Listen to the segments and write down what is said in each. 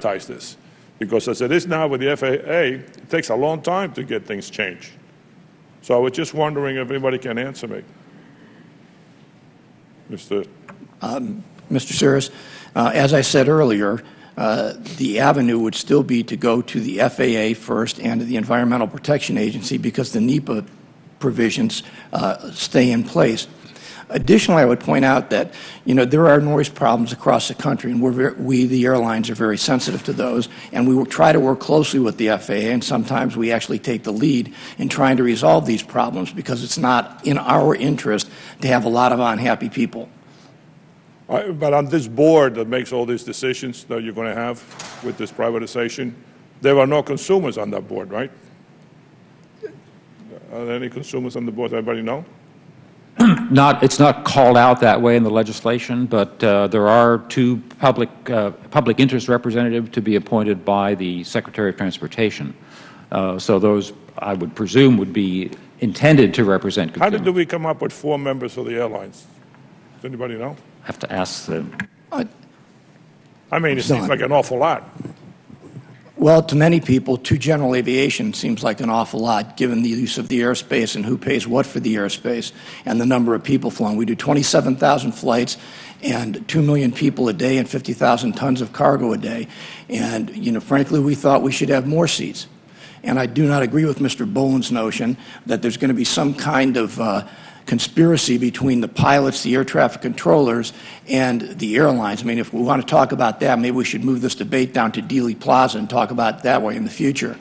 prioritize this. Because as it is now with the FAA, it takes a long time to get things changed. So I was just wondering if anybody can answer me. Mr. Sears, as I said earlier, the avenue would still be to go to the FAA first and to the Environmental Protection Agency because the NEPA provisions stay in place. Additionally, I would point out that, there are noise problems across the country, and we, the airlines, are very sensitive to those, and we will try to work closely with the FAA, and sometimes we actually take the lead in trying to resolve these problems because it's not in our interest to have a lot of unhappy people. But on this board that makes all these decisions that you're going to have with this privatization, there are no consumers on that board, right? Are there any consumers on the board? Everybody know? It's not called out that way in the legislation, but there are two public interest representatives to be appointed by the Secretary of Transportation. So those, I would presume, would be intended to represent consumers. How did we come up with 4 members of the airlines? Does anybody know? I have to ask them. I mean, it seems like an awful lot. Well, to many people, to general aviation seems like an awful lot, given the use of the airspace and who pays what for the airspace and the number of people flown. We do 27,000 flights and 2 million people a day and 50,000 tons of cargo a day. And, frankly, we thought we should have more seats. And I do not agree with Mr. Bowen's notion that there's going to be some kind of conspiracy between the pilots, the air traffic controllers, and the airlines. I mean, if we want to talk about that, maybe we should move this debate down to Dealey Plaza and talk about it that way in the future.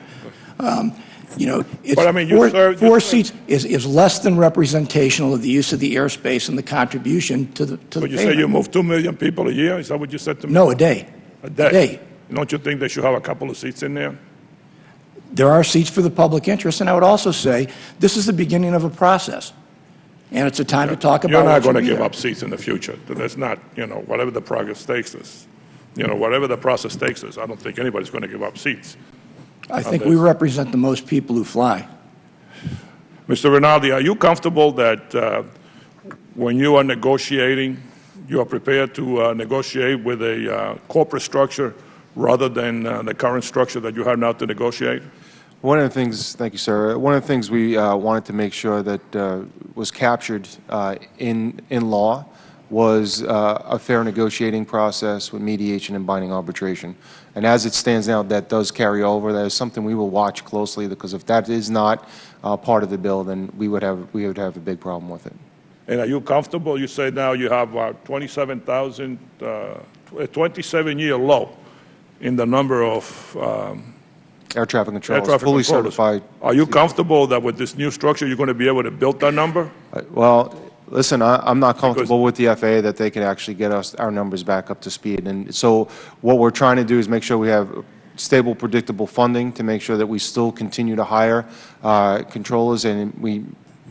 It's four seats is less than representational of the use of the airspace and the contribution to the But you say you move 2 million people a year? Is that what you said to me? No, a day. A day? A day. Don't you think they should have a couple of seats in there? There are seats for the public interest, and I would also say this is the beginning of a process. And it's a time to talk about. You're not going to give up seats in the future. That's not, whatever the progress takes us. Whatever the process takes us, I don't think anybody's going to give up seats. I think we represent the most people who fly. Mr. Rinaldi, are you comfortable that when you are negotiating, you are prepared to negotiate with a corporate structure rather than the current structure that you have now to negotiate? One of the things, thank you, sir. One of the things we wanted to make sure that was captured in law was a fair negotiating process with mediation and binding arbitration. And as it stands now, that does carry over. That is something we will watch closely, because if that is not part of the bill, then we would have a big problem with it. And are you comfortable? You say now you have 27,000, a 27-year low in the number of air traffic controllers, fully certified. Are you comfortable that with this new structure you're going to be able to build that number? Well, listen, I'm not comfortable with the FAA that they can actually get our numbers back up to speed. And so what we're trying to do is make sure we have stable, predictable funding to make sure that we still continue to hire controllers, and we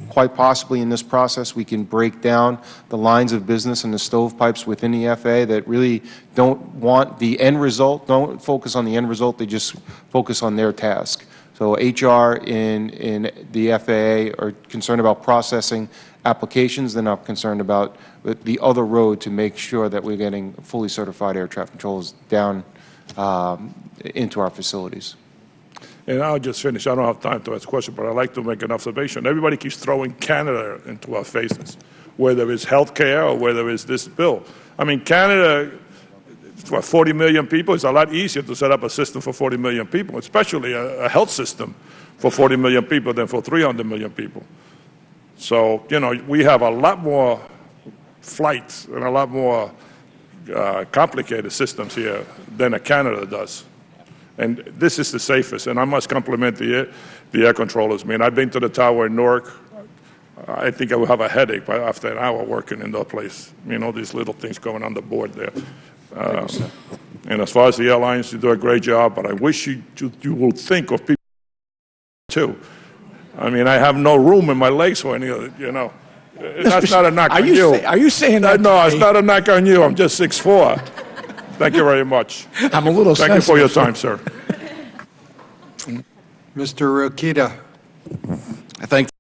quite possibly in this process we can break down the lines of business and the stovepipes within the FAA that really don't want the end result, don't focus on the end result, they just focus on their task. So HR in the FAA are concerned about processing applications. They're not concerned about the other road to make sure that we're getting fully certified air traffic controllers down into our facilities. And I'll just finish. I don't have time to ask a question, but I'd like to make an observation. Everybody keeps throwing Canada into our faces, whether it's health care or whether it's this bill. I mean, Canada, for 40 million people, it's a lot easier to set up a system for 40 million people, especially a health system for 40 million people than for 300 million people. So, we have a lot more flights and a lot more complicated systems here than Canada does. And this is the safest, and I must compliment the air controllers. I mean, I've been to the tower in Newark. I think I will have a headache after an hour working in that place. All these little things going on the board there. And as far as the airlines, you do a great job, but I wish you would think of people too. I mean, I have no room in my legs for any of it, That's not a knock on you. Are you saying that? No, it's not a knock on you. I'm just 6'4". Thank you very much. I'm a little Thank you for your time, sir. Mr. Rokita. I thank